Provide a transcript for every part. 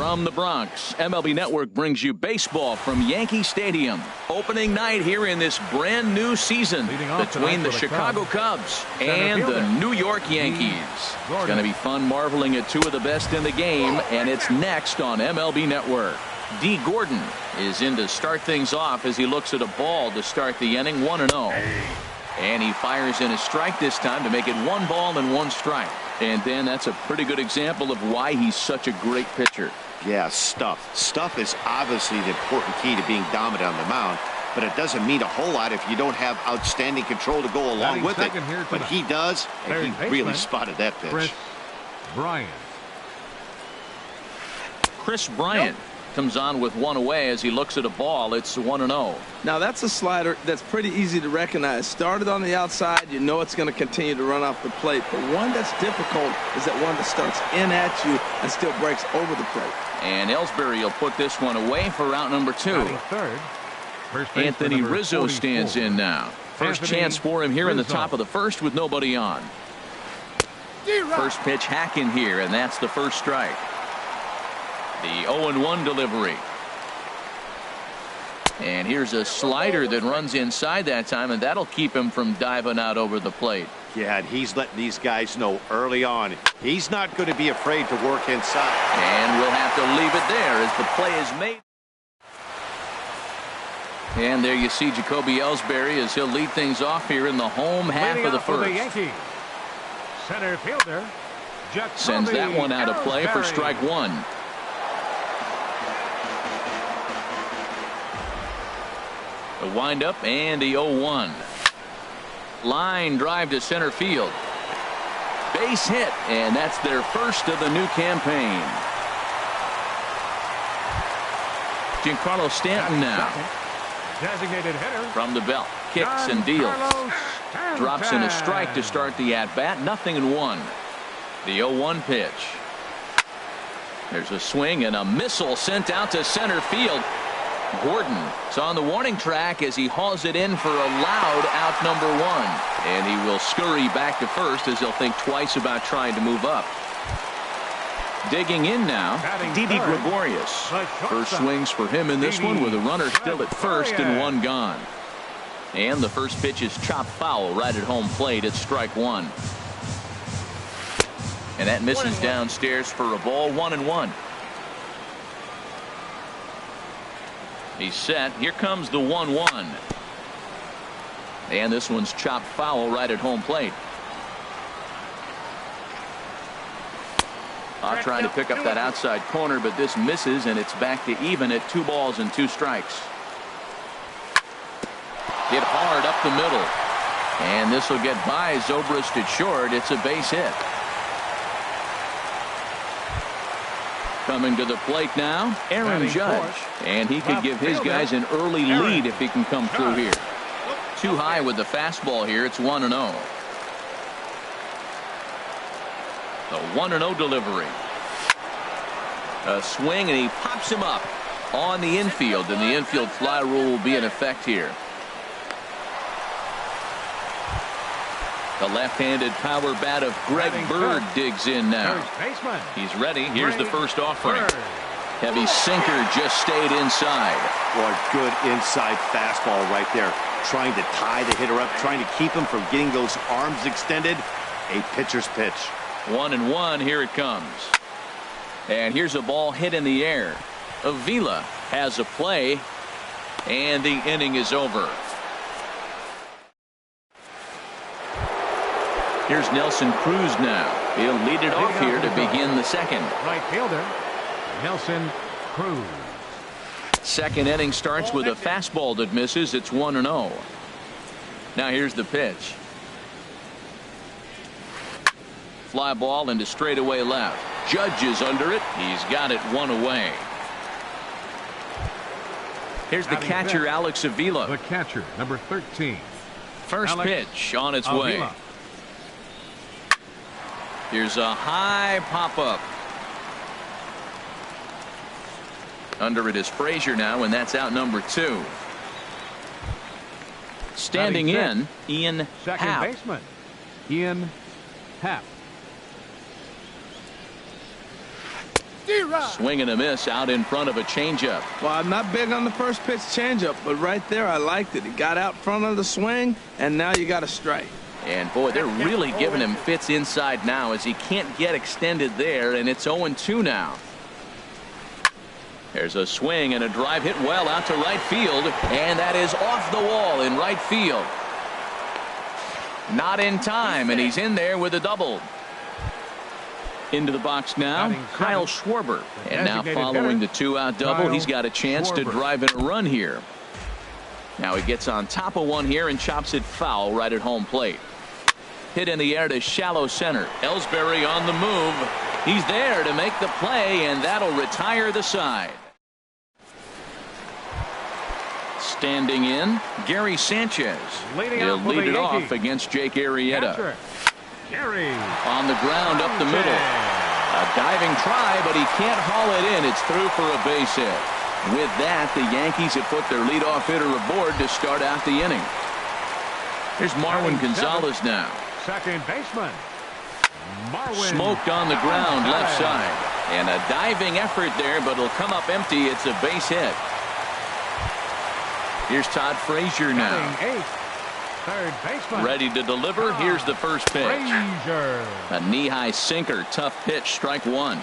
From the Bronx, MLB Network brings you baseball from Yankee Stadium. Opening night here in this brand new season between the Chicago Cubs and the New York Yankees. It's going to be fun marveling at two of the best in the game, and it's next on MLB Network. D. Gordon is in to start things off as he looks at a ball to start the inning, 1-0. And he fires in a strike this time to make it 1 ball and 1 strike. And then that's a pretty good example of why he's such a great pitcher. Yeah, stuff. Stuff is obviously the important key to being dominant on the mound, but it doesn't mean a whole lot if you don't have outstanding control to go along with it. But he does, and he really spotted that pitch. Chris Bryant comes on with 1 away as he looks at a ball. It's 1-0. Now that's a slider that's pretty easy to recognize. Started on the outside, you know it's going to continue to run off the plate. But one that's difficult is that one that starts in at you and still breaks over the plate. And Ellsbury will put this one away for out number 2. Anthony Rizzo stands in now. First chance for him here in the top of the first with nobody on. First pitch hack in here, and that's the first strike. The 0-1 delivery. And here's a slider that runs inside that time, and that'll keep him from diving out over the plate. Yeah, and he's letting these guys know early on he's not going to be afraid to work inside. And we'll have to leave it there as the play is made. And there you see Jacoby Ellsbury as he'll lead things off here in the home half of the first. Center fielder sends that one out of play for strike 1. The windup and the 0-1. Line drive to center field. Base hit, and that's their first of the new campaign. Giancarlo Stanton now. Designated hitter from the belt. Kicks and deals. Drops in a strike to start the at-bat. 0-1. The 0-1 pitch. There's a swing and a missile sent out to center field. Gordon is on the warning track as he hauls it in for a loud out number 1. And he will scurry back to first as he'll think twice about trying to move up. Digging in now, Didi Gregorius. First swings for him in this one with a runner still at first and 1 gone. And the first pitch is chopped foul right at home plate at strike 1. And that misses downstairs for a ball, 1-1. He's set. Here comes the 1-1. And this one's chopped foul right at home plate. Trying to pick up that outside corner, but this misses, and it's back to even at 2 balls and 2 strikes. Hit hard up the middle. And this will get by Zobrist at short. It's a base hit. Coming to the plate now, Aaron Judge. And he could give his guys an early lead if he can come through here. Too high with the fastball here. It's 1-0. The 1-0 delivery. A swing, and he pops him up on the infield, and the infield fly rule will be in effect here. The left-handed power bat of Greg Bird digs in now. He's ready. Here's the first offering. Heavy sinker just stayed inside. Boy, good inside fastball right there. Trying to tie the hitter up, trying to keep him from getting those arms extended. A pitcher's pitch. 1-1. Here it comes. And here's a ball hit in the air. Avila has a play, and the inning is over. Here's Nelson Cruz now. He'll lead it off here to begin the second. Right fielder, Nelson Cruz. Second inning starts with a fastball that misses. It's 1-0. Now here's the pitch. Fly ball into straightaway left. Judge is under it. He's got it 1 away. Here's the catcher, Alex Avila. The catcher, number 13. First pitch on its way. Here's a high pop-up. Under it is Frazier now, and that's out number 2. Standing in, Ian Second Happ. baseman, Ian Happ. Swing and a miss out in front of a changeup. Well, I'm not big on the first pitch changeup, but right there I liked it. He got out front of the swing, and now you got a strike. And boy, they're really giving him fits inside now as he can't get extended there, and it's 0-2 now. There's a swing and a drive hit well out to right field, and that is off the wall in right field. Not in time, and he's in there with a double. Into the box now, Kyle Schwarber. And now following the two-out double, he's got a chance to drive in a run here. Now he gets on top of one here and chops it foul right at home plate. Hit in the air to shallow center. Ellsbury on the move. He's there to make the play, and that'll retire the side. Standing in, Gary Sanchez. He'll lead it off against Jake Arrieta. On the ground up the middle. A diving try, but he can't haul it in. It's through for a base hit. With that, the Yankees have put their leadoff hitter aboard to start out the inning. Here's Marwin Gonzalez now. Second baseman. Smoked on the ground left side. And a diving effort there, but it'll come up empty. It's a base hit. Here's Todd Frazier now. Third baseman. Ready to deliver. Here's the first pitch. A knee-high sinker. Tough pitch. Strike one.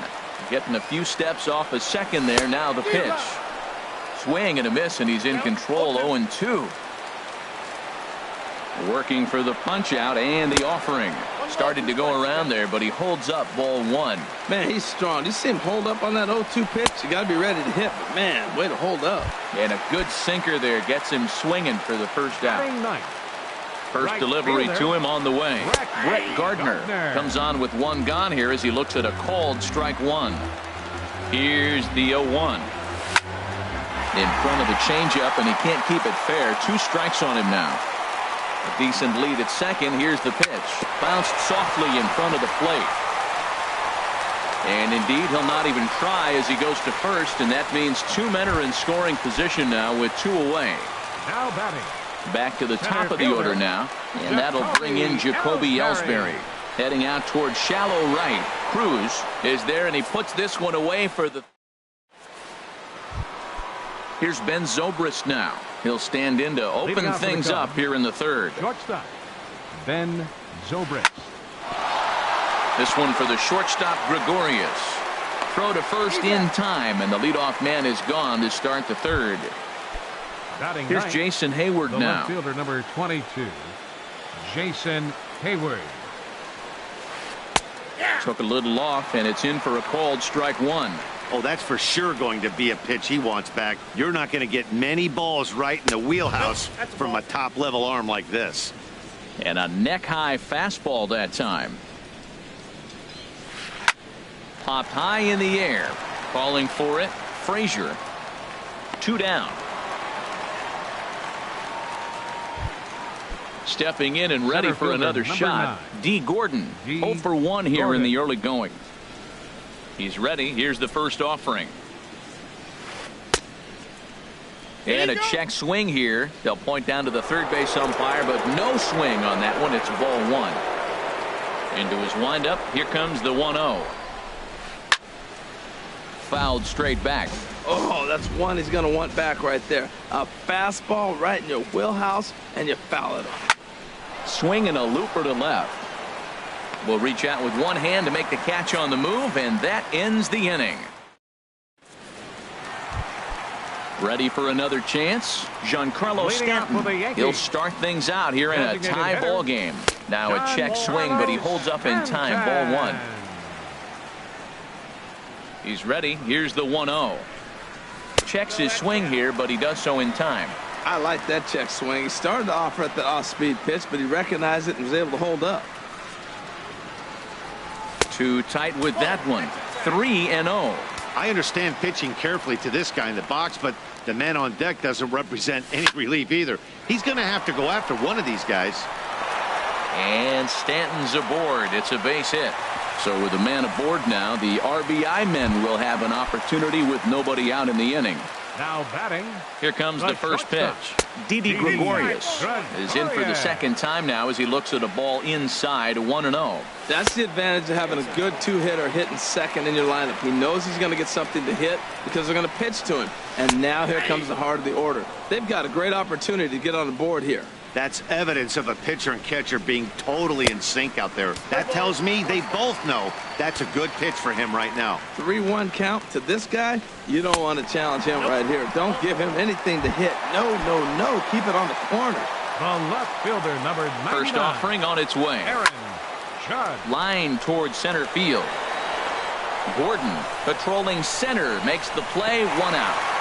Getting a few steps off a second there. Now the pitch. Swing and a miss, and he's in control. 0-2. Working for the punch out and the offering. Started to go around there, but he holds up ball one. Man, he's strong. You see him hold up on that 0-2 pitch. You got to be ready to hit, but man, way to hold up. And a good sinker there gets him swinging for the first out. First delivery to him on the way. Brett Gardner comes on with one gone here as he looks at a called strike one. Here's the 0-1. In front of the changeup, and he can't keep it fair. 2 strikes on him now. A decent lead at second. Here's the pitch. Bounced softly in front of the plate. And indeed, he'll not even try as he goes to first, and that means 2 men are in scoring position now with 2 away. Now batting. Back to the top of the order now, and that'll bring in Jacoby Ellsbury. Heading out towards shallow right. Cruz is there, and he puts this one away for the... Here's Ben Zobrist now. He'll stand in to open things up here in the third. Shortstop, Ben Zobrist. This one for the shortstop, Gregorius. Throw to first in time, and the leadoff man is gone to start the third. Here's Jason Hayward now. Left fielder number 22, Jason Hayward. Took a little off, and it's in for a called strike one. Oh, that's for sure going to be a pitch he wants back. You're not going to get many balls right in the wheelhouse from a top-level arm like this. And a neck-high fastball that time. Popped high in the air. Calling for it, Frazier. 2 down. Stepping in and ready for another shot. D. Gordon. 0 for 1 here in the early going. He's ready. Here's the first offering. And a check swing here. They'll point down to the third base umpire, but no swing on that one. It's ball 1. Into his windup. Here comes the 1-0. Fouled straight back. Oh, that's one he's going to want back right there. A fastball right in your wheelhouse, and you foul it off. Swing and a looper to left. Will reach out with one hand to make the catch on the move, and that ends the inning. Ready for another chance? Giancarlo Stanton. He'll start things out here in a tie ball game. Now a check swing, but he holds up in time. Ball 1. He's ready. Here's the 1-0. Checks his swing here, but he does so in time. I like that check swing. He started off at the off-speed pitch, but he recognized it and was able to hold up. Too tight with that one. 3-0. I understand pitching carefully to this guy in the box, but the man on deck doesn't represent any relief either. He's going to have to go after one of these guys. And Stanton's aboard. It's a base hit. So with a man aboard now, the RBI men will have an opportunity with nobody out in the inning. Now batting. Here comes the first pitch. Didi Gregorius is in for the second time now as he looks at a ball inside 1-0. That's the advantage of having a good two-hitter hitting second in your lineup. He knows he's going to get something to hit because they're going to pitch to him. And now here comes the heart of the order. They've got a great opportunity to get on the board here. That's evidence of a pitcher and catcher being totally in sync out there. That tells me they both know that's a good pitch for him right now. 3-1 count to this guy. You don't want to challenge him right here. Don't give him anything to hit. No, no, no. Keep it on the corner. The left fielder, number 99. First offering on its way. Aaron Judge. Line towards center field. Gordon patrolling center makes the play. 1 out.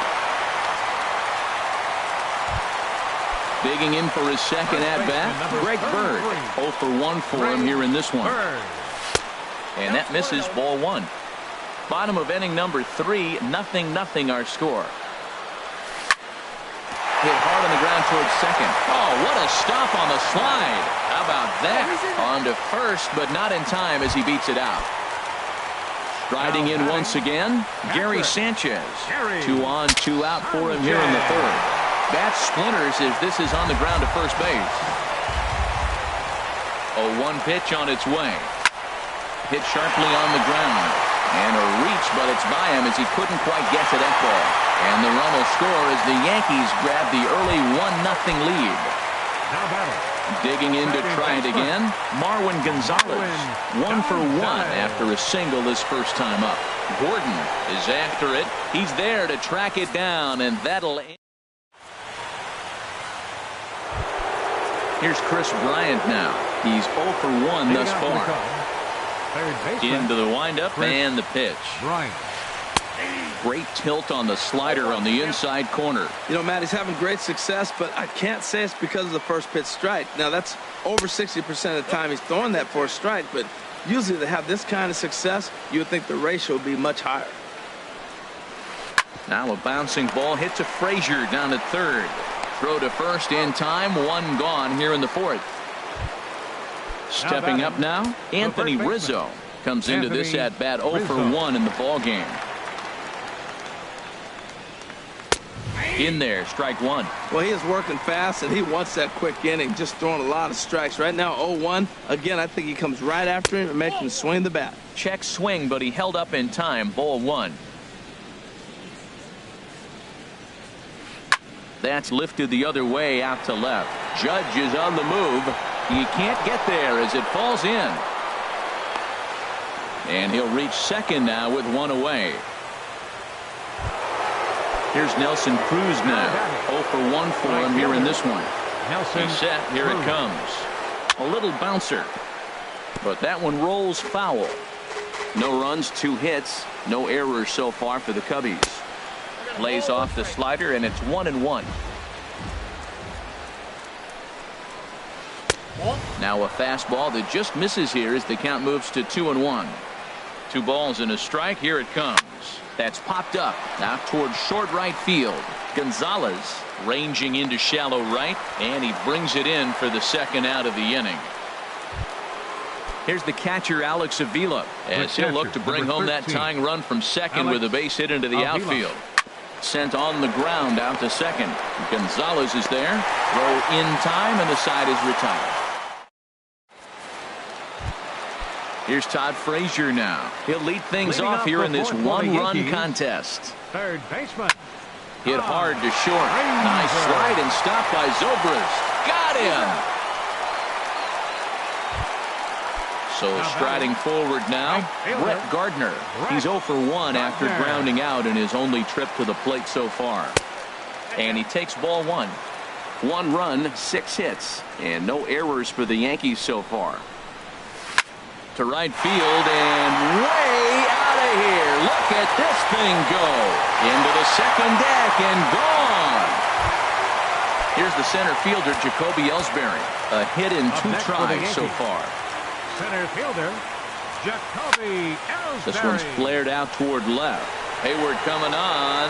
Digging in for his second at-bat, Greg Bird. 0 for 1 for him here in this one. And that misses, ball 1. Bottom of inning number 3, 0-0 our score. Hit hard on the ground towards second. Oh, what a stop on the slide. How about that? On to first, but not in time as he beats it out. Striding in once again, Gary Sanchez. 2 on, 2 out for him here in the third. Bat splinters as this is on the ground to first base. 0-1 pitch on its way. Hit sharply on the ground. And a reach, but it's by him as he couldn't quite get to that ball. And the run will score as the Yankees grab the early 1-0 lead. Digging in to try it again, Marwin Gonzalez. 1 for 1 after a single his first time up. Gordon is after it. He's there to track it down, and that'll end. Here's Chris Bryant now. He's 0 for 1 thus far. Into the windup and the pitch. Great tilt on the slider on the inside corner. You know, Matt, he's having great success, but I can't say it's because of the first pitch strike. Now, that's over 60% of the time he's throwing that for a strike, but usually to have this kind of success, you would think the ratio would be much higher. Now a bouncing ball hit to Frazier down at third. Throw to first in time, 1 gone here in the fourth. Stepping up now, Anthony Rizzo comes into this at bat 0 for 1 in the ball game. In there, strike 1. Well, he is working fast, and he wants that quick inning, just throwing a lot of strikes. Right now, 0-1. Again, I think he comes right after him and makes him swing the bat. Check swing, but he held up in time, ball 1. That's lifted the other way out to left. Judge is on the move. He can't get there as it falls in. And he'll reach second now with 1 away. Here's Nelson Cruz now. 0 for 1 for him here in this one. He's set. Here it comes. A little bouncer. But that one rolls foul. No runs, 2 hits. No errors so far for the Cubbies. Lays off the slider, and it's 1-1. Now a fastball that just misses here as the count moves to 2-1. 2 balls and a strike. Here it comes. That's popped up out towards short right field. Gonzalez ranging into shallow right, and he brings it in for the second out of the inning. Here's the catcher, Alex Avila, as he'll look to bring home that tying run from second with a base hit into the outfield. Sent on the ground out to second. Gonzalez is there. Throw in time, and the side is retired. Here's Todd Frazier now. He'll lead things off here in this 1-run contest. Third baseman. Hit hard to short. Nice slide and stop by Zobrist. Got him. So striding forward now, Brett Gardner. He's 0 for 1 after grounding out in his only trip to the plate so far. And he takes ball 1. 1 run, 6 hits, and no errors for the Yankees so far. To right field and way out of here. Look at this thing go. Into the second deck and gone. Here's the center fielder, Jacoby Ellsbury. A hit in 2 tries so far. Center fielder, Jacoby Ellsbury. This one's flared out toward left. Hayward coming on.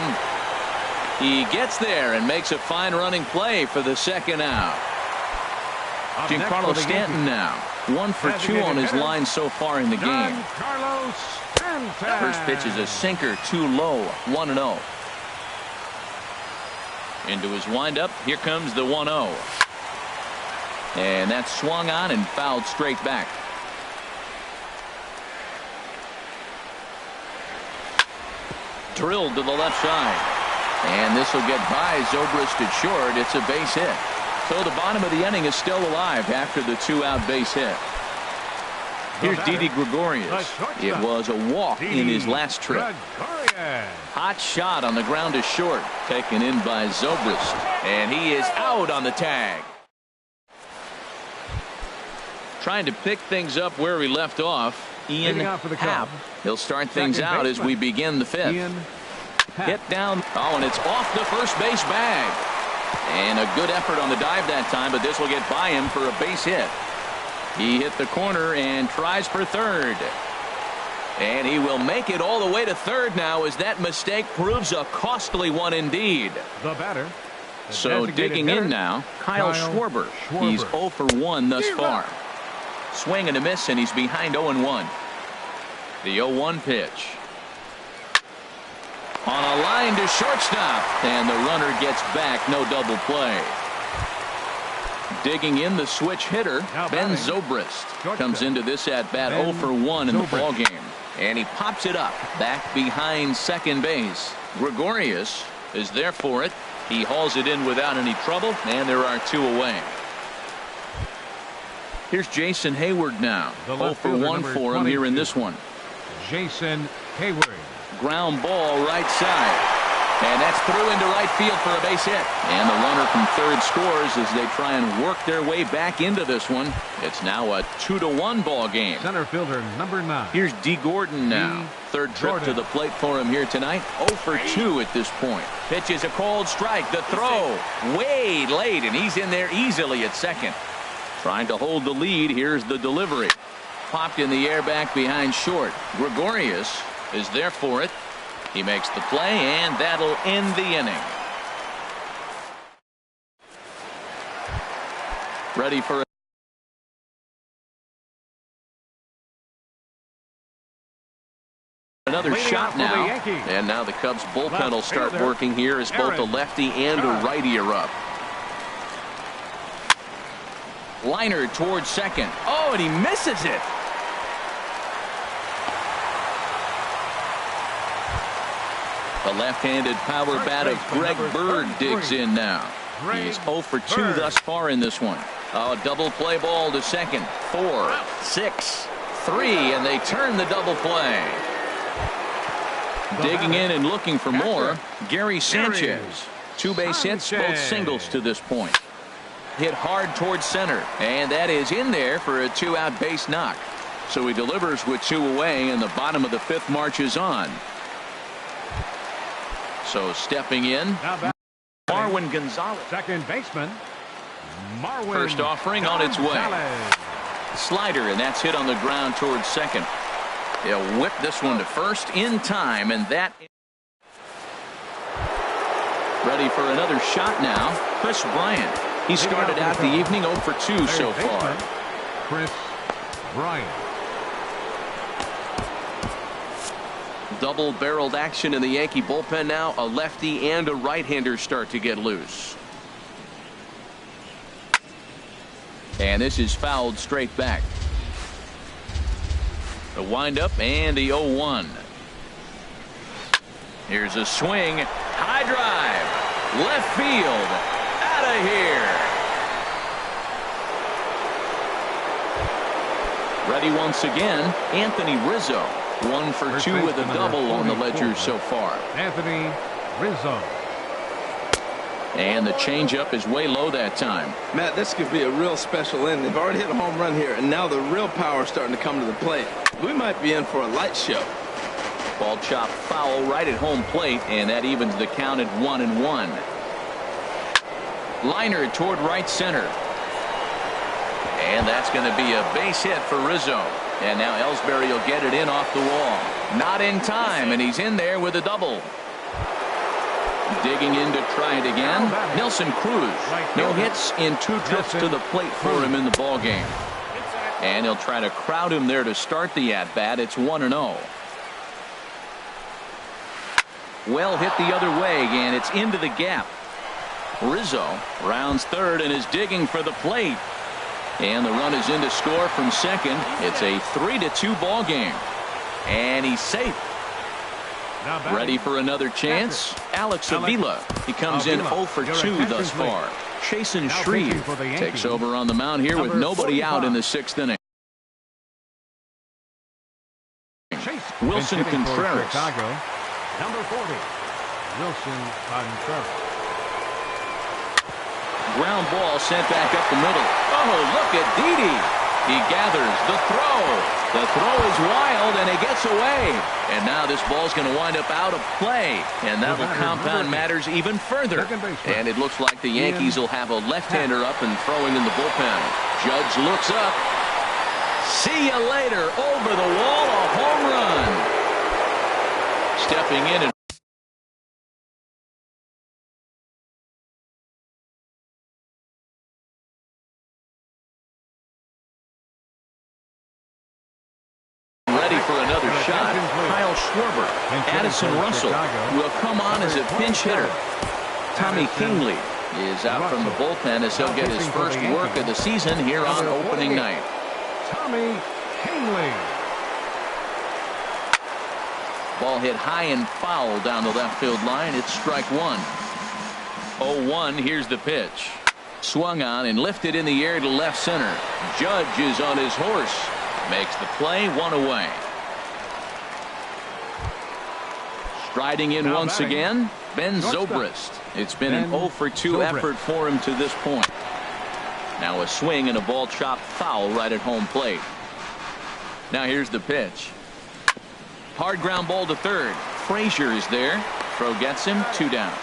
He gets there and makes a fine running play for the second out. Giancarlo Stanton now. 1 for 2 on his line so far in the game. Giancarlo Stanton. First pitch is a sinker, too low. 1-0. Into his windup. Here comes the 1-0. And that's swung on and fouled straight back. Drilled to the left side. And this will get by Zobrist at short. It's a base hit. So the bottom of the inning is still alive after the 2-out base hit. Here's Didi Gregorius. It was a walk in his last trip. Hot shot on the ground to short. Taken in by Zobrist. And he is out on the tag. Trying to pick things up where we left off. Ian Happ. He'll start things out as we begin the fifth. Hit down. Oh, and it's off the first base bag. And a good effort on the dive that time, but this will get by him for a base hit. He hit the corner and tries for third. And he will make it all the way to third now as that mistake proves a costly one indeed. The batter. So digging in now, Kyle Schwarber. He's 0 for 1 thus far. Swing and a miss, and he's behind 0-1. The 0-1 pitch. On a line to shortstop, and the runner gets back. No double play. Digging in, the switch hitter, Ben Zobrist, comes into this at bat 0 for 1 in the ball game, and he pops it up back behind second base. Gregorius is there for it. He hauls it in without any trouble, and there are 2 away. Here's Jason Hayward now. 0 for 1 for him here in this one. Jason Hayward. Ground ball right side. And that's through into right field for a base hit. And the runner from third scores as they try and work their way back into this one. It's now a 2-1 ball game. Center fielder number 9. Here's D. Gordon now. Third trip to the plate for him here tonight. 0 for 2 at this point. Pitches a cold strike. The throw way late, and he's in there easily at second. Trying to hold the lead. Here's the delivery. Popped in the air back behind short. Gregorius is there for it. He makes the play, and that'll end the inning. Ready for another shot now. And now the Cubs bullpen will start working here as both a lefty and a righty are up. Liner towards second. Oh, and he misses it. The left-handed power bat of Greg Bird digs in now. He's 0 for 2 thus far in this one. A double play ball to second. 4, 6, 3, and they turn the double play. Digging in and looking for more, Gary Sanchez. 2 base hits, both singles to this point. Hit hard towards center, and that is in there for a 2-out base knock. So he delivers with 2 away, and the bottom of the 5th marches on. So stepping in, Marwin Gonzalez. Second baseman, Marwin. First offering on its way. Slider, and that's hit on the ground towards second. He'll whip this one to first in time, and that. Ready for another shot now, Chris Bryant. He started out the evening 0 for 2 so far. Chris Bryant. Double-barreled action in the Yankee bullpen now. A lefty and a right-hander start to get loose. And this is fouled straight back. The windup and the 0-1. Here's a swing. High drive. Left field. Out of here. Ready once again, Anthony Rizzo. 1 for 2 with a double on the ledger so far. Anthony Rizzo. And the changeup is way low that time. Matt, this could be a real special inning. They've already hit a home run here, and now the real power is starting to come to the plate. We might be in for a light show. Ball chopped foul right at home plate, and that evens the count at 1-1. Liner toward right center. And that's going to be a base hit for Rizzo. And now Ellsbury will get it in off the wall. Not in time, and he's in there with a double. Digging in to try it again. Nelson Cruz. No hits in 2 trips to the plate for him in the ball game. And he'll try to crowd him there to start the at-bat. It's 1-0. Well hit the other way, and it's into the gap. Rizzo rounds third and is digging for the plate. And the run is in to score from second. It's a 3-2 ball game. And he's safe. Ready for another chance. Alex Avila. He comes in 0 for 2 thus far. Chasen Shreve takes over on the mound here with nobody out in the 6th inning. Wilson Contreras. Number 40, Wilson Contreras. Ground ball sent back up the middle. Oh, look at Didi. He gathers the throw. The throw is wild, and it gets away. And now this ball's going to wind up out of play. And that will compound matters even further. And it looks like the Yankees will have a left-hander up and throwing in the bullpen. Judge looks up. See you later. Over the wall, a home run. Stepping in and ready for another shot. Kyle Schwarber. Addison Russell will come on as a pinch hitter. Tommy Kingley is out from the bullpen as he'll get his first work of the season here on opening night. Tommy Kingley. Ball hit high and foul down the left field line. It's strike one. 0-1. Here's the pitch. Swung on and lifted in the air to left center. Judge is on his horse. Makes the play, 1 away. Striding in once again, Ben Zobrist. It's been an 0 for 2 effort for him to this point. Now a swing and a ball chopped foul right at home plate. Now here's the pitch. Hard ground ball to third. Frazier is there. Throw gets him, 2 down.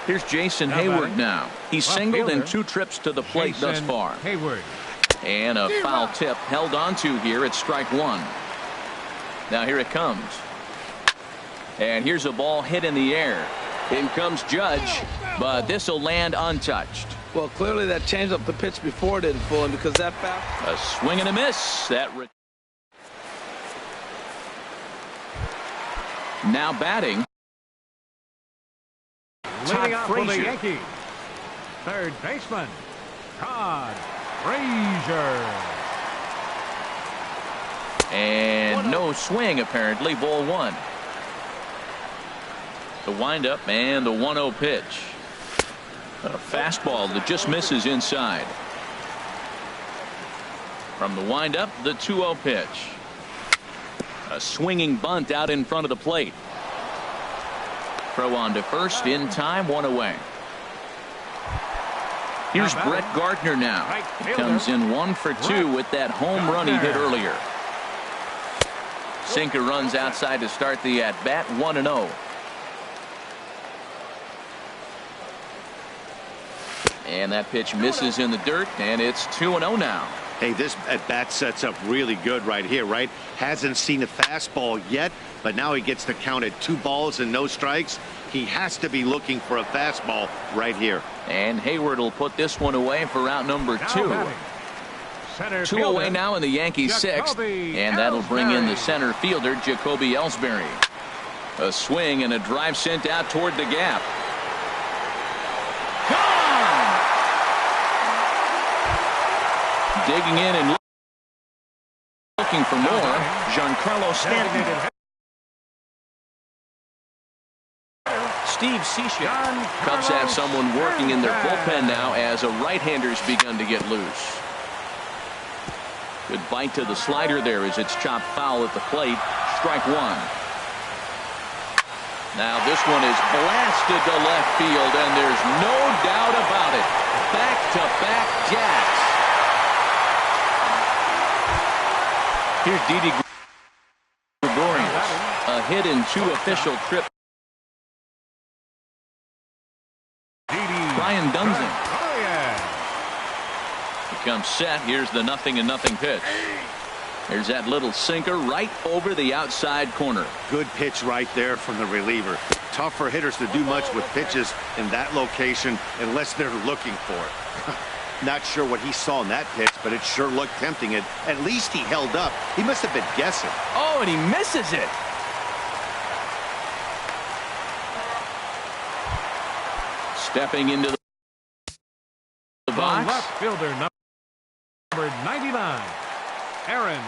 Here's Jason Hayward now. He's singled in 2 trips to the plate thus far. And a foul tip held on to here at strike 1. Now here it comes. And here's a ball hit in the air. In comes Judge, but this will land untouched. Well, clearly that changed up the pitch before didn't fool him because that foul. A swing and a miss. Now batting. Leading Todd off for the Frazier. Yankees, third baseman, Todd Frazier. And no swing apparently. Ball 1. The windup and the 1-0 pitch. A fastball that just misses inside. From the windup, the 2-0 pitch. A swinging bunt out in front of the plate. Throw on to first in time, 1 away. Here's Brett Gardner now. He comes in 1 for 2 with that home run he hit earlier. Sinker runs outside to start the at bat, 1-0. And that pitch misses in the dirt, and it's 2-0 now. Hey, this at bat sets up really good right here, right? Hasn't seen a fastball yet, but now he gets to count at 2 balls and no strikes. He has to be looking for a fastball right here. And Hayward will put this one away for out number 2. 2 away now in the Yankees' 6th, and that'll bring in the center fielder, Jacoby Ellsbury. A swing and a drive sent out toward the gap. Digging in and looking for more, Giancarlo Stanton. Steve Cishek. Cubs have someone working in their bullpen now as a right-hander's begun to get loose. Good bite to the slider there as it's chopped foul at the plate. Strike 1. Now this one is blasted to left field, and there's no doubt about it. Back-to-back jacks. Here's Didi Gregorius. A hit in 2 official trips. Brian Dunsing. Becomes set. Here's the 0-0 pitch. There's that little sinker right over the outside corner. Good pitch right there from the reliever. Tough for hitters to do much with pitches in that location unless they're looking for it. Not sure what he saw in that pitch, but it sure looked tempting. At least he held up. He must have been guessing. Oh, and he misses it. Stepping into the box. The left fielder, number 99, Aaron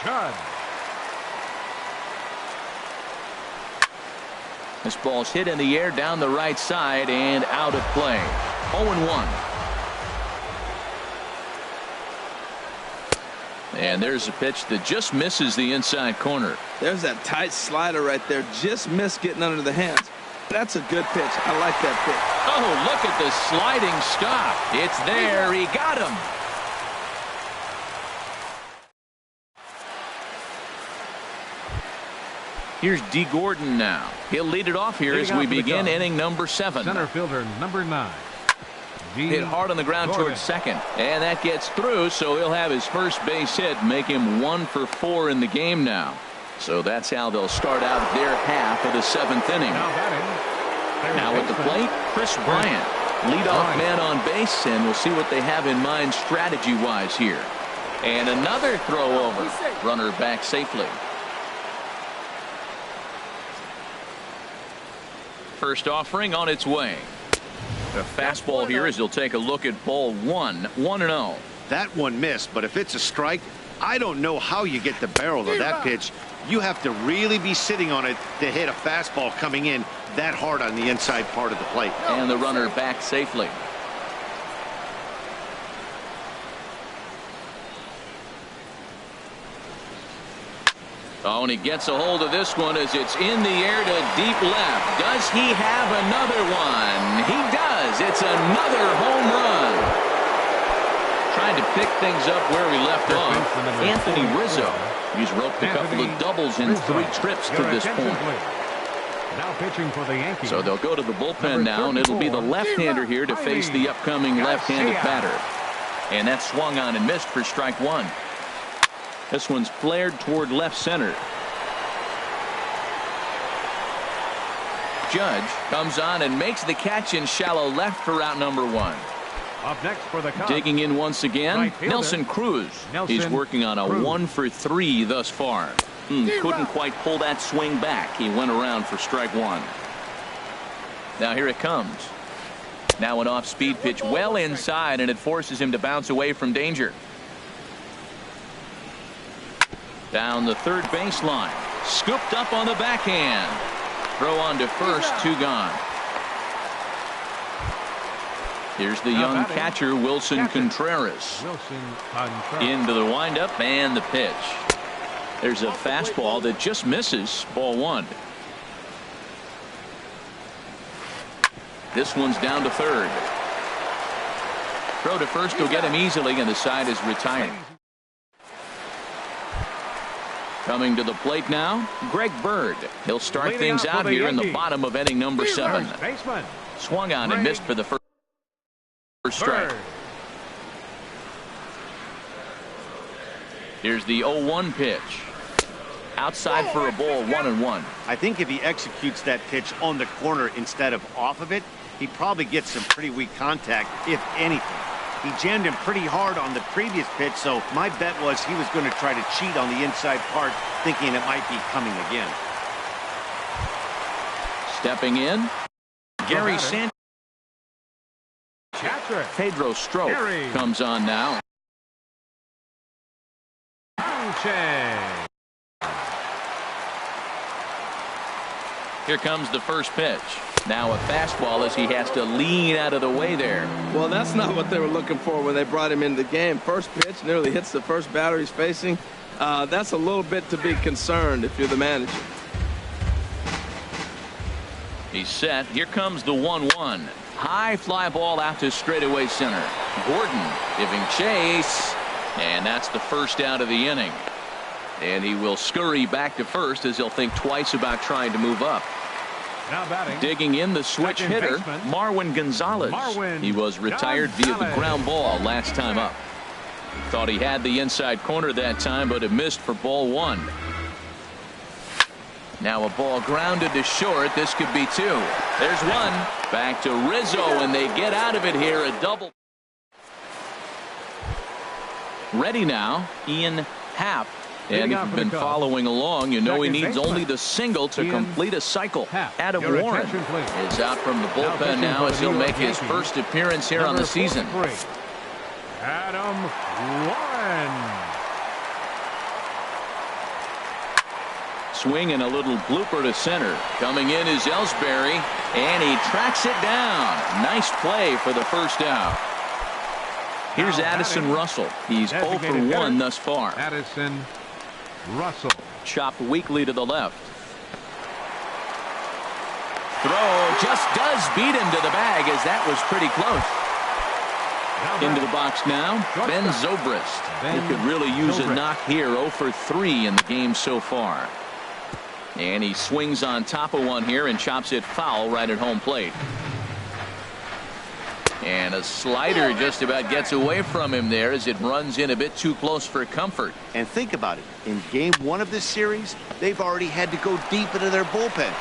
Judge. This ball's hit in the air down the right side and out of play. 0-1. And there's a pitch that just misses the inside corner. There's that tight slider right there. Just missed getting under the hands. That's a good pitch. I like that pitch. Oh, look at the sliding stop. It's there. He got him. Here's D. Gordon now. He'll lead it off here as we begin inning number 7. Center fielder, number 9. Hit hard on the ground towards second. And that gets through, so he'll have his first base hit, make him 1 for 4 in the game now. So that's how they'll start out their half of the 7th inning. Now at the plate, Chris Bryant. Leadoff man on base, and we'll see what they have in mind strategy-wise here. And another throw over. Runner back safely. First offering on its way. A fastball here as he'll take a look at ball 1. 1-0. That one missed, but if it's a strike, I don't know how you get the barrel of that pitch. You have to really be sitting on it to hit a fastball coming in that hard on the inside part of the plate. And the runner back safely. Oh, and he gets a hold of this one as it's in the air to deep left. Does he have another one? He does. It's another home run. Trying to pick things up where we left off. Anthony Rizzo. He's roped a couple of doubles in 3 trips to this point. Now pitching for the Yankees. So they'll go to the bullpen now, and it'll be the left-hander here to face the upcoming left-handed batter. And that's swung on and missed for strike 1. This one's flared toward left center. Judge comes on and makes the catch in shallow left for out number 1. Up next for the Cubs. Digging in once again, Nelson Cruz. He's working on a 1 for 3 thus far. Couldn't quite pull that swing back. He went around for strike 1. Now here it comes. Now an off-speed pitch well inside, and it forces him to bounce away from danger. Down the third baseline. Scooped up on the backhand. Throw on to first, 2 gone. Here's the young catcher, Wilson Contreras. Into the windup and the pitch. There's a fastball that just misses. Ball 1. This one's down to third. Throw to first will get him easily, and the side is retired. Coming to the plate now, Greg Bird. He'll start things out here in the bottom of inning number 7. Swung on and missed for the first strike. Here's the 0-1 pitch. Outside for a ball, 1-1. I think if he executes that pitch on the corner instead of off of it, he probably gets some pretty weak contact, if anything. He jammed him pretty hard on the previous pitch, so my bet was he was going to try to cheat on the inside part, thinking it might be coming again. Stepping in, Gary Sanchez. Pedro Strop comes on now. Here comes the first pitch. Now a fastball as he has to lean out of the way there. Well, that's not what they were looking for when they brought him into the game. First pitch nearly hits the first batter he's facing. That's a little bit to be concerned if you're the manager. He's set. Here comes the 1-1. High fly ball out to straightaway center. Gordon giving chase. And that's the first out of the inning. And he will scurry back to first as he'll think twice about trying to move up. Now batting. Digging in the switch hitter, Marwin Gonzalez. He was retired via the ground ball last time up. Thought he had the inside corner that time, but it missed for ball 1. Now a ball grounded to short. This could be 2. There's 1. Back to Rizzo, and they get out of it here. A double. Ready now, Ian Happ. And if you've been following along, you know he needs only the single to complete a cycle. Adam Warren is out from the bullpen now as he'll make his first appearance here on the season. Adam Warren. Swing and a little blooper to center. Coming in is Ellsbury, and he tracks it down. Nice play for the first out. Here's Addison Russell. He's 0 for 1 thus far. Addison Russell. Chopped weakly to the left. Throw just does beat him to the bag, as that was pretty close. Into the box now, Ben Zobrist. He could really use a knock here. 0 for 3 in the game so far. And he swings on top of one here and chops it foul right at home plate. And a slider just about gets away from him there as it runs in a bit too close for comfort. And think about it. In game 1 of this series, they've already had to go deep into their bullpen.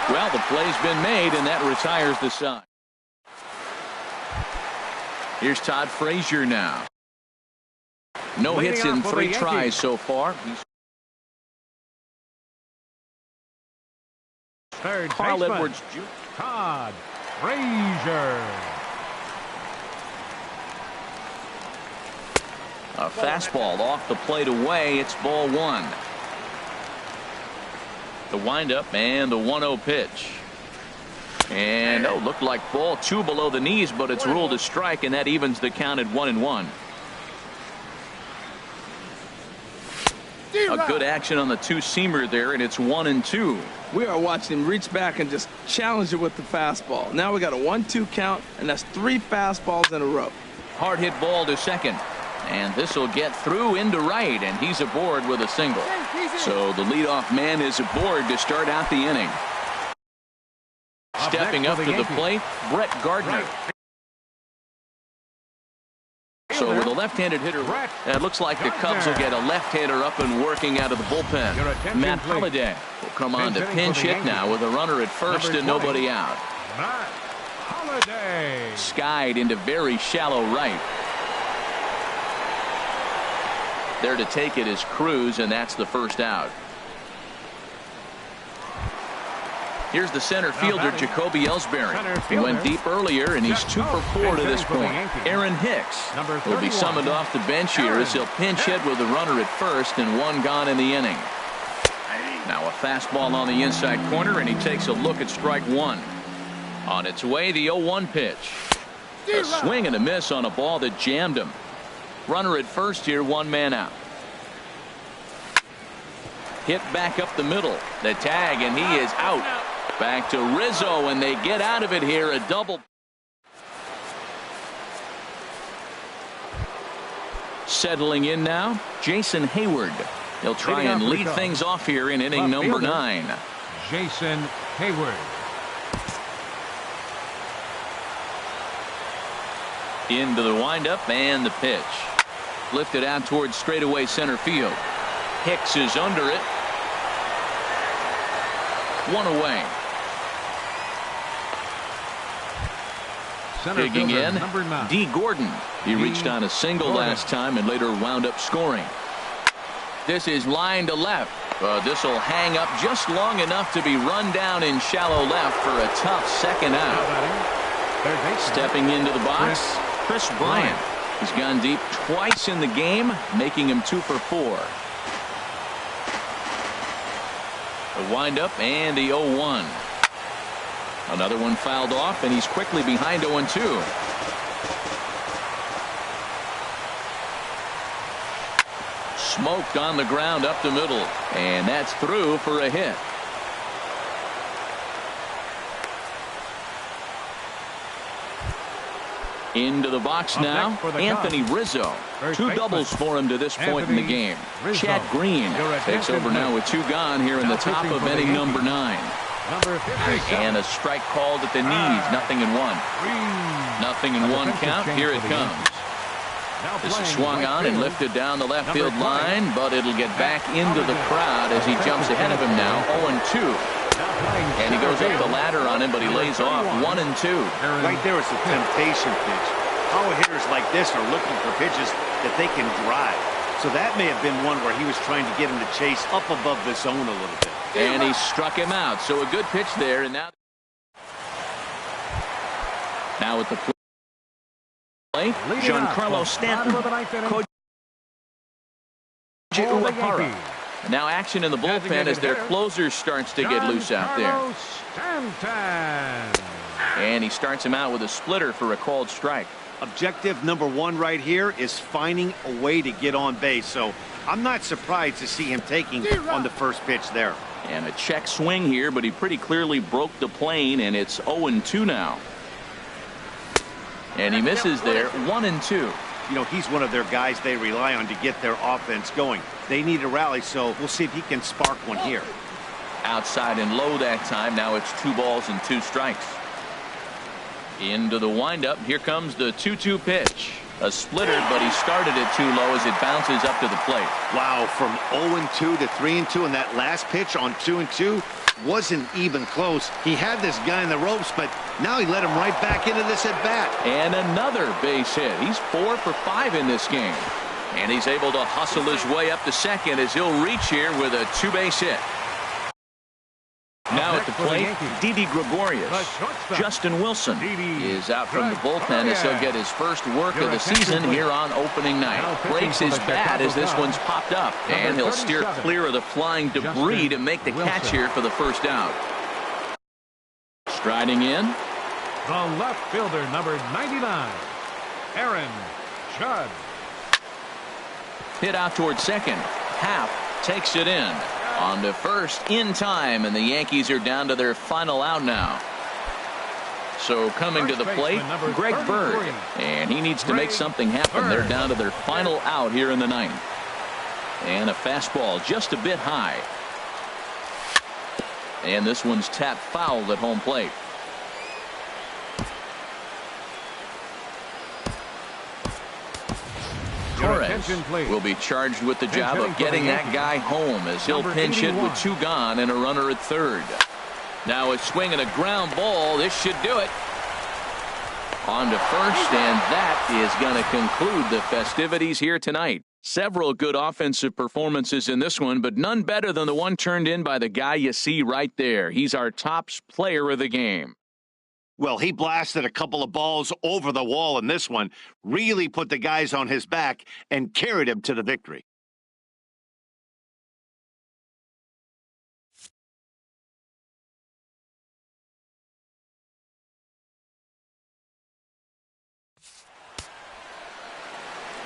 Well, the play's been made, and that retires the side. Here's Todd Frazier now. No hits in 3 tries so far. Third Carl baseman, Edwards Jr. Todd Frazier. A fastball off the plate away. It's ball 1. The windup and the 1-0 pitch. And looked like ball 2 below the knees, but it's ruled a strike, and that evens the count at 1-1. A good action on the 2-seamer there, and it's 1-2. We are watching him reach back and just challenge it with the fastball. Now we got a 1-2 count, and that's 3 fastballs in a row. Hard hit ball to second. And this will get through into right, and he's aboard with a single. So the leadoff man is aboard to start out the inning. Stepping up to the plate, Brett Gardner. So with a left-handed hitter, it looks like the Cubs will get a left-hander up and working out of the bullpen. Matt Holliday will come on to pinch hit now with a runner at first and nobody out. Matt Holliday. Skied into very shallow right. There to take it is Cruz, and that's the first out. Here's the center fielder, Jacoby Ellsbury. He went deep earlier, and he's 2 for 4 to this point. Aaron Hicks will be summoned off the bench here as he'll pinch hit with a runner at first and 1 gone in the inning. Now a fastball on the inside corner, and he takes a look at strike 1. On its way, the 0-1 pitch. A swing and a miss on a ball that jammed him. Runner at first here, 1 man out. Hit back up the middle. The tag, and he is out. Back to Rizzo, and they get out of it here. A double. Settling in now, Jason Hayward. He'll try and lead things off here in inning number 9. Jason Hayward. Into the windup and the pitch. Lifted out towards straightaway center field. Hicks is under it. 1 away. Digging in, D. Gordon. He reached on a single last time and later wound up scoring. This is line to left. This will hang up just long enough to be run down in shallow left for a tough second out. Stepping into the box, Chris Bryant. He's gone deep twice in the game, making him 2 for 4. The windup and the 0-1. Another one fouled off, and he's quickly behind 0-2. Smoked on the ground up the middle, and that's through for a hit. Into the box now, Anthony Rizzo. 2 doubles for him to this point in the game. Chad Green takes over now with 2 gone here in the top of inning number 9. And a strike called at the knees. 0-1. 0-1 count. Here it comes. This is swung on and lifted down the left field line, but it'll get back into the crowd as he jumps ahead of him now. 0-2. And he goes up the ladder on him, but he lays off 1-2. Right there is a temptation pitch. Power hitters like this are looking for pitches that they can drive. So that may have been one where he was trying to get him to chase up above the zone a little bit. And he struck him out. So a good pitch there. And now at the plate, Giancarlo Stanton. Now action in the bullpen as their closer starts to get loose out there. And he starts him out with a splitter for a called strike. Objective number one right here is finding a way to get on base. So I'm not surprised to see him taking on the first pitch there. And a check swing here, but he pretty clearly broke the plane, and it's 0-2 now. And he misses there, 1-2. You know, he's one of their guys they rely on to get their offense going. They need a rally, so we'll see if he can spark one here. Outside and low that time. Now it's 2 balls and 2 strikes. Into the windup. Here comes the 2-2 pitch. A splitter, but he started it too low as it bounces up to the plate. Wow, from 0-2 to 3-2, and that last pitch on 2-2 wasn't even close. He had this guy in the ropes, but now he let him right back into this at bat. And another base hit. He's 4 for 5 in this game. And he's able to hustle his way up to second as he'll reach here with a 2-base hit. Now at the plate, Didi Gregorius. Justin Wilson is out from the bullpen as he'll get his first work of the season here on opening night. Breaks his bat as this one's popped up, and he'll steer clear of the flying debris to make the catch here for the first out. Striding in, the left fielder, number 99, Aaron Judge. Hit out towards second. Half takes it in. On to first in time, and the Yankees are down to their final out now. So coming to the plate, Greg Bird, and he needs to make something happen. They're down to their final out here in the ninth. And a fastball just a bit high. And this one's tapped foul at home plate. Torres will be charged with the job of getting that guy home as he'll pinch hit with 2 gone and a runner at third. Now a swing and a ground ball. This should do it. On to first, and that is going to conclude the festivities here tonight. Several good offensive performances in this one, but none better than the one turned in by the guy you see right there. He's our top player of the game. Well, he blasted a couple of balls over the wall in this one, really put the guys on his back and carried him to the victory.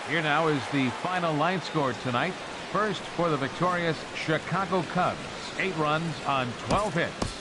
Here now is the final line score tonight. First for the victorious Chicago Cubs, 8 runs on 12 hits.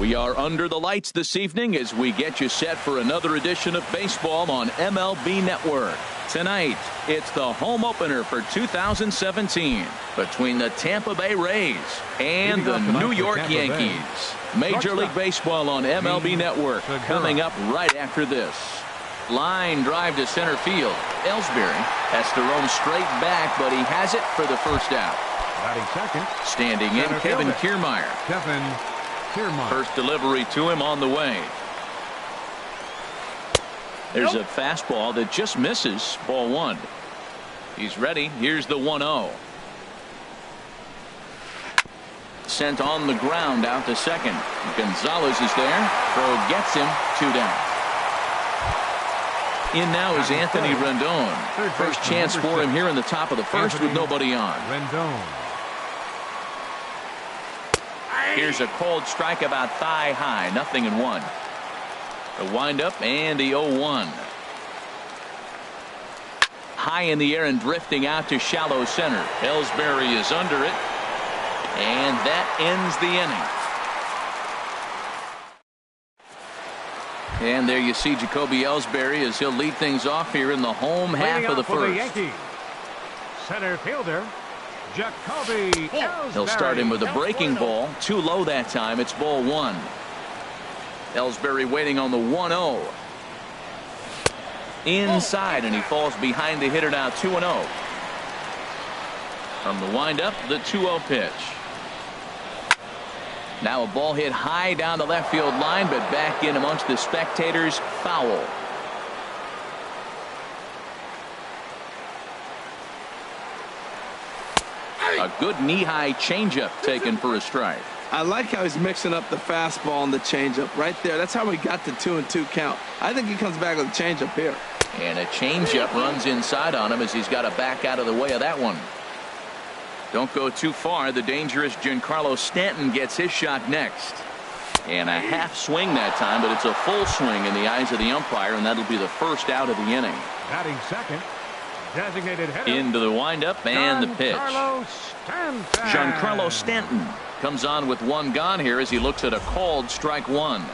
We are under the lights this evening as we get you set for another edition of baseball on MLB Network. Tonight, it's the home opener for 2017 between the Tampa Bay Rays and the New York Yankees. Major League Baseball on MLB Network coming up right after this. Line drive to center field. Ellsbury has to roam straight back, but he has it for the first out. Batting second. Standing in, Kevin Kiermaier. First delivery to him on the way. There's a fastball that just misses. Ball one. He's ready. Here's the 1-0. Sent on the ground out to second. Gonzalez is there. Throw gets him. 2 down. In now is Anthony Rendon. First chance for him here in the top of the first with nobody on. Rendon. Here's a cold strike about thigh high. 0-1. The windup and the 0-1. High in the air and drifting out to shallow center. Ellsbury is under it. And that ends the inning. And there you see Jacoby Ellsbury as he'll lead things off here in the home half of the first. Yankees, center fielder Jacoby Ellsbury. He'll start him with a breaking ball. Too low that time. It's ball one. Ellsbury waiting on the 1-0. Inside, and he falls behind the hitter now. 2-0. From the windup, the 2-0 pitch. Now a ball hit high down the left field line, but back in amongst the spectators. Foul. A good knee-high changeup taken for a strike. I like how he's mixing up the fastball and the changeup right there. That's how we got the 2-2 count. I think he comes back with a changeup here. And a changeup runs inside on him as he's got to back out of the way of that one. Don't go too far. The dangerous Giancarlo Stanton gets his shot next. And a half swing that time, but it's a full swing in the eyes of the umpire, and that'll be the first out of the inning. Batting second, designated hitter. Into the windup and the pitch. Giancarlo Stanton comes on with one gone here as he looks at a called strike one.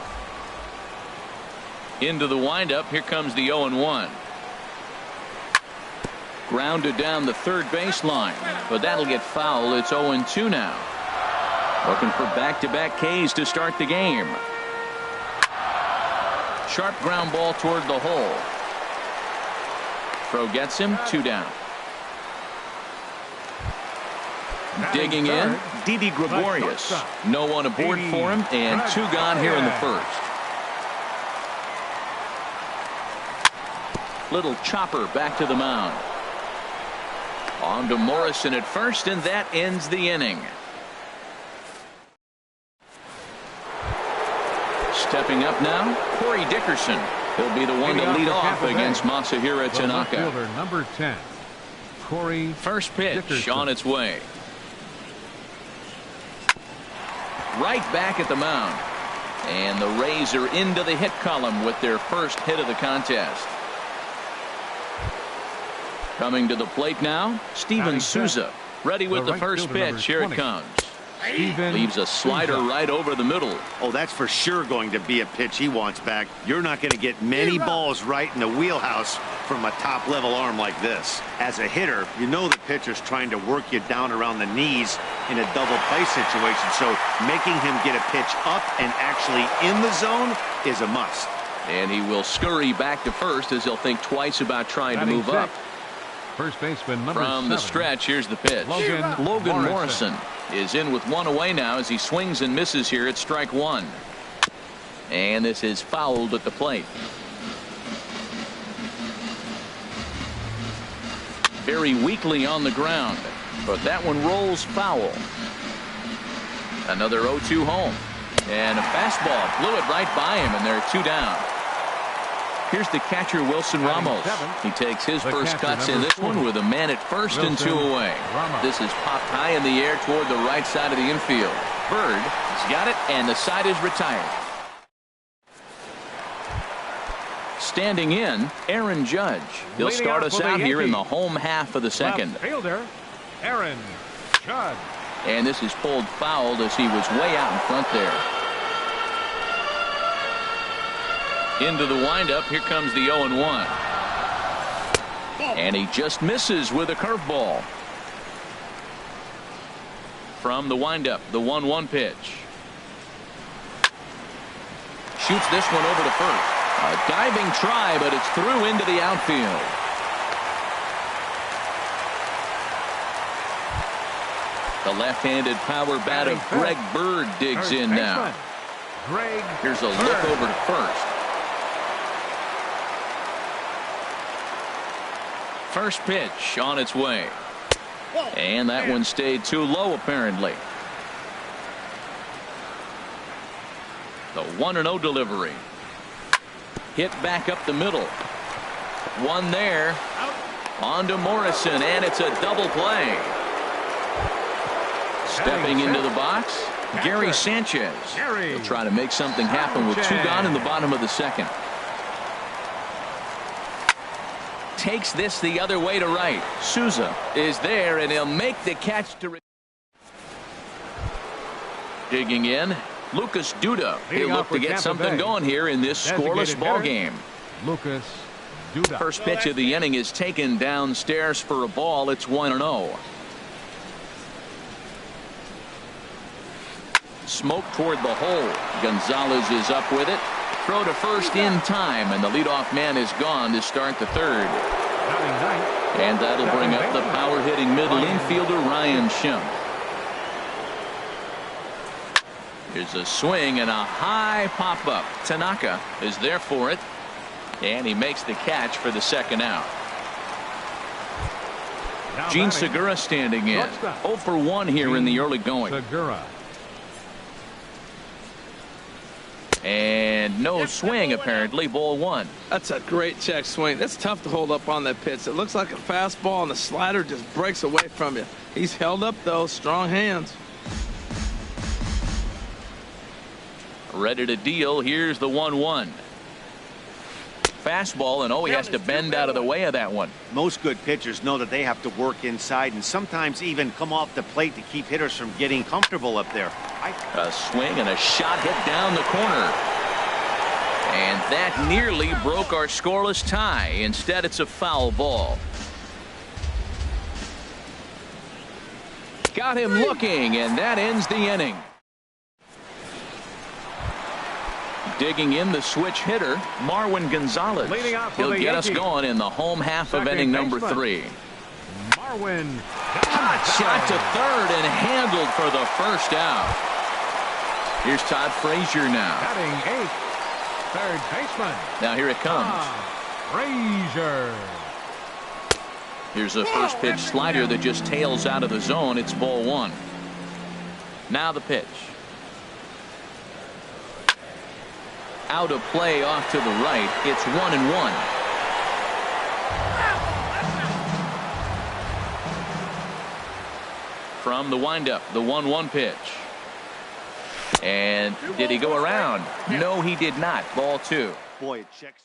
Into the windup. Here comes the 0-1. Grounded down the third baseline, but that'll get foul. It's 0-2 now. Looking for back-to-back Ks to start the game. Sharp ground ball toward the hole. Throw gets him. 2 down. Digging in, Didi Gregorius. No one aboard for him, and 2 gone here in the first. Little chopper back to the mound. On to Morrison at first, and that ends the inning. Stepping up now, Corey Dickerson. He'll be the one to lead off against Masahiro Tanaka. Number 10, Corey. First pitch Dickerson. On its way. Right back at the mound. And the Rays are into the hit column with their first hit of the contest. Coming to the plate now, Steven Souza. Ready with the first pitch. Here it comes. Leaves a slider right over the middle. Oh, that's for sure going to be a pitch he wants back. You're not going to get many balls right in the wheelhouse from a top-level arm like this. As a hitter, you know the pitcher's trying to work you down around the knees in a double play situation, so making him get a pitch up and actually in the zone is a must. And he will scurry back to first as he'll think twice about trying to move up. First baseman number From 7. the stretch, here's the pitch. Logan Morrison is in with one away now as he swings and misses here at strike one. And this is fouled at the plate. Very weakly on the ground, but that one rolls foul. Another 0-2 home. And a fastball blew it right by him, and they're 2 down. Here's the catcher, Wilson Ramos. He takes his first cuts in this one with a man at first and 2 away. This is popped high in the air toward the right side of the infield. Bird has got it, and the side is retired. Standing in, Aaron Judge. He'll start us out here in the home half of the second. Left fielder, Aaron Judge. And this is pulled fouled as he was way out in front there. Into the windup. Here comes the 0-1. And he just misses with a curveball. From the windup, the 1-1 pitch. Shoots this one over to first. A diving try, but it's through into the outfield. The left-handed power bat of Greg Bird digs in now. Here's a look over to first. First pitch on its way. And that one stayed too low, apparently. The 1-0 delivery. Hit back up the middle. One there. On to Morrison, and it's a double play. Stepping into the box, Gary Sanchez. He'll try to make something happen with 2 gone in the bottom of the second. Takes this the other way to right. Souza is there, and he'll make the catch to digging in. Lucas Duda. He'll look to get something going here in this scoreless ball game. Lucas Duda. First pitch of the inning is taken downstairs for a ball. It's 1-0. Smoke toward the hole. Gonzalez is up with it. Throw to first in time, and the leadoff man is gone to start the third. And that'll bring up the power-hitting middle infielder Ryan Schimpf. Here's a swing and a high pop-up. Tanaka is there for it, and he makes the catch for the second out. Gene Segura standing in. 0 for 1 here in the early going. Segura. And no swing, apparently. Ball 1. That's a great check swing. That's tough to hold up on that pitch. It looks like a fastball, and the slider just breaks away from you. He's held up, though. Strong hands. Ready to deal. Here's the 1-1. Fastball, and he has to bend out of the way of that one. Most good pitchers know that they have to work inside and sometimes even come off the plate to keep hitters from getting comfortable up there. A swing and a shot hit down the corner. And that nearly broke our scoreless tie. Instead, it's a foul ball. Got him looking, and that ends the inning. Digging in the switch hitter, Marwin Gonzalez. He'll get us going in the home half of inning number 3. Marwin. Hot shot to third and handled for the first out. Here's Todd Frazier now. Batting 8th, third baseman. Now here it comes. Frazier. Here's a first pitch slider that just tails out of the zone. It's ball 1. Now the pitch. Out of play off to the right. It's 1-1. From the windup, the 1-1 pitch. And did he go around? No, he did not. Ball 2. Boy, it checks.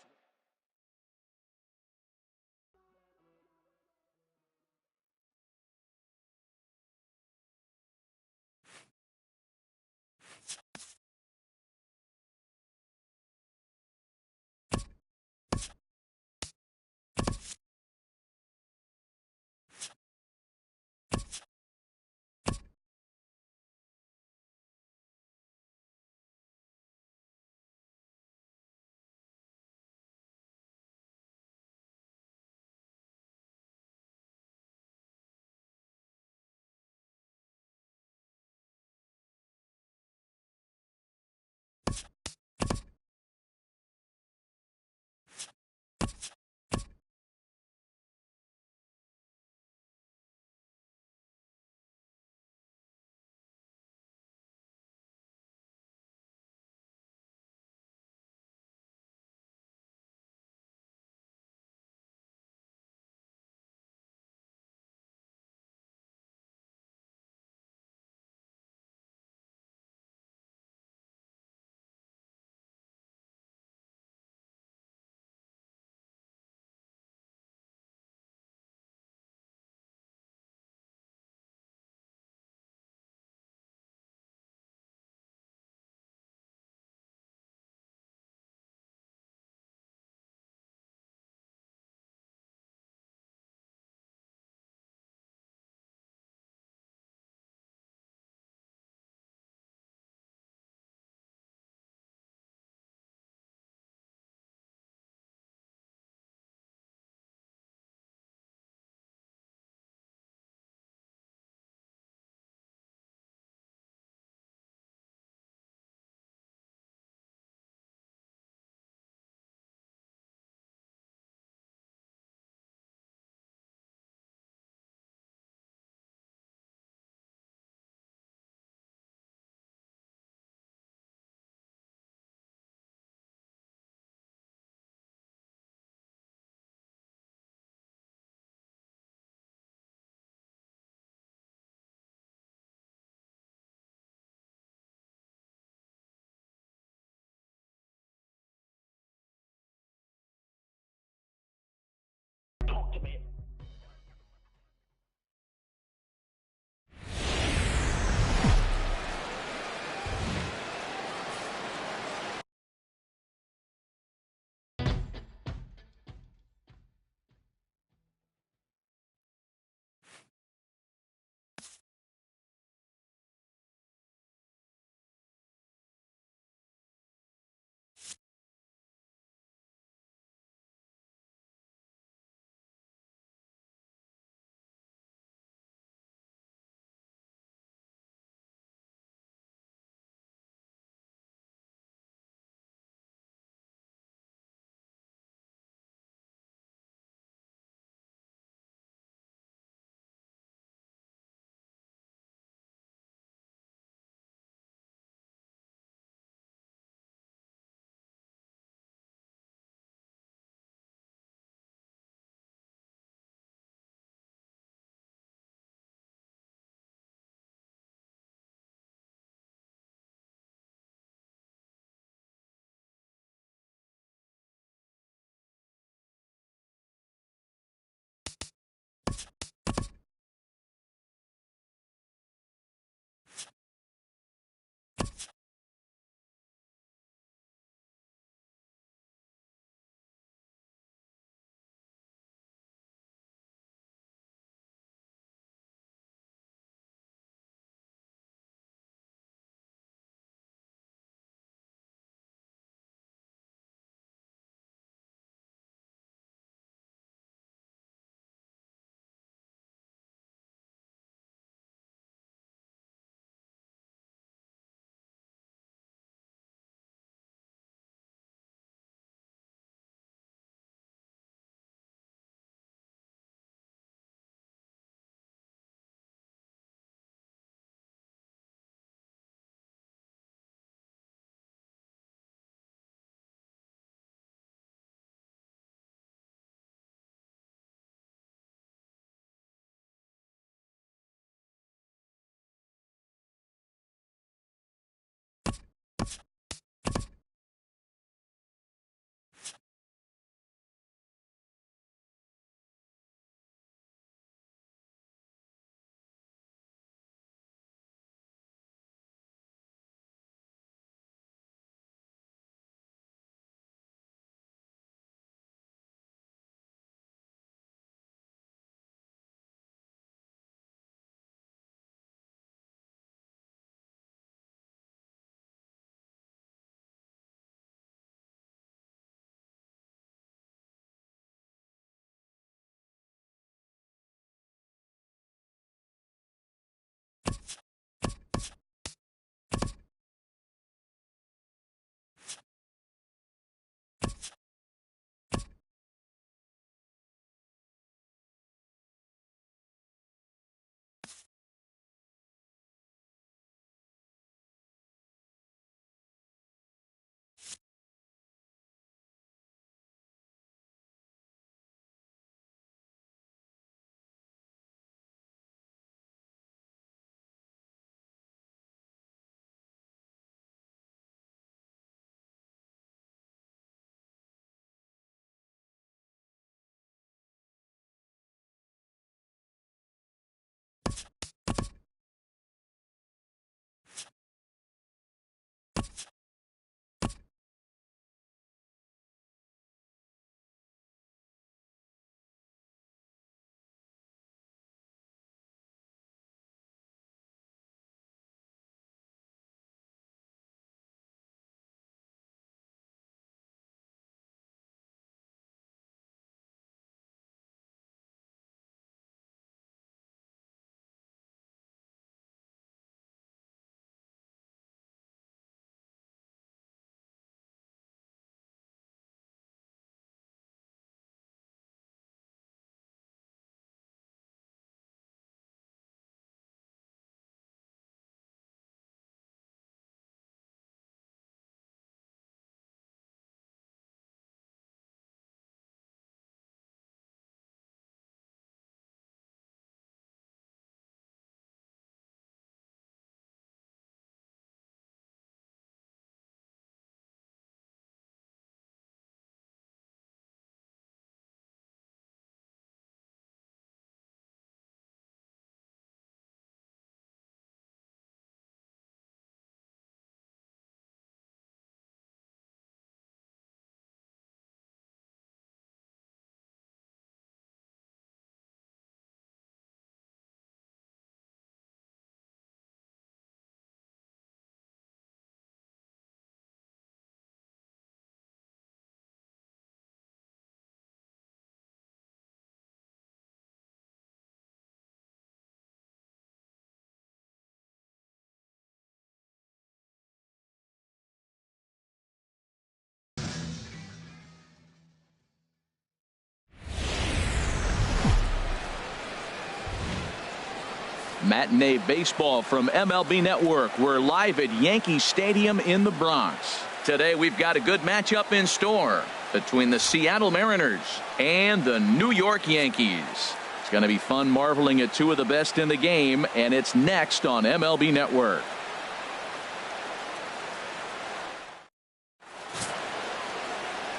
Matinee baseball from MLB Network. We're live at Yankee Stadium in the Bronx. Today we've got a good matchup in store between the Seattle Mariners and the New York Yankees. It's going to be fun marveling at two of the best in the game, and it's next on MLB Network.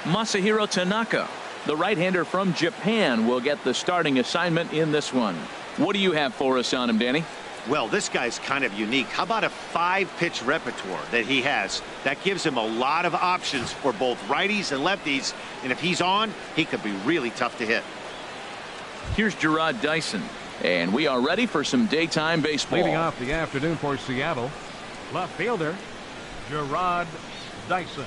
Masahiro Tanaka, the right-hander from Japan, will get the starting assignment in this one. What do you have for us on him, Danny? Well, this guy's kind of unique. How about a 5-pitch repertoire that he has? That gives him a lot of options for both righties and lefties, and if he's on, he could be really tough to hit. Here's Gerard Dyson, and we are ready for some daytime baseball. Leading off the afternoon for Seattle, left fielder Gerard Dyson.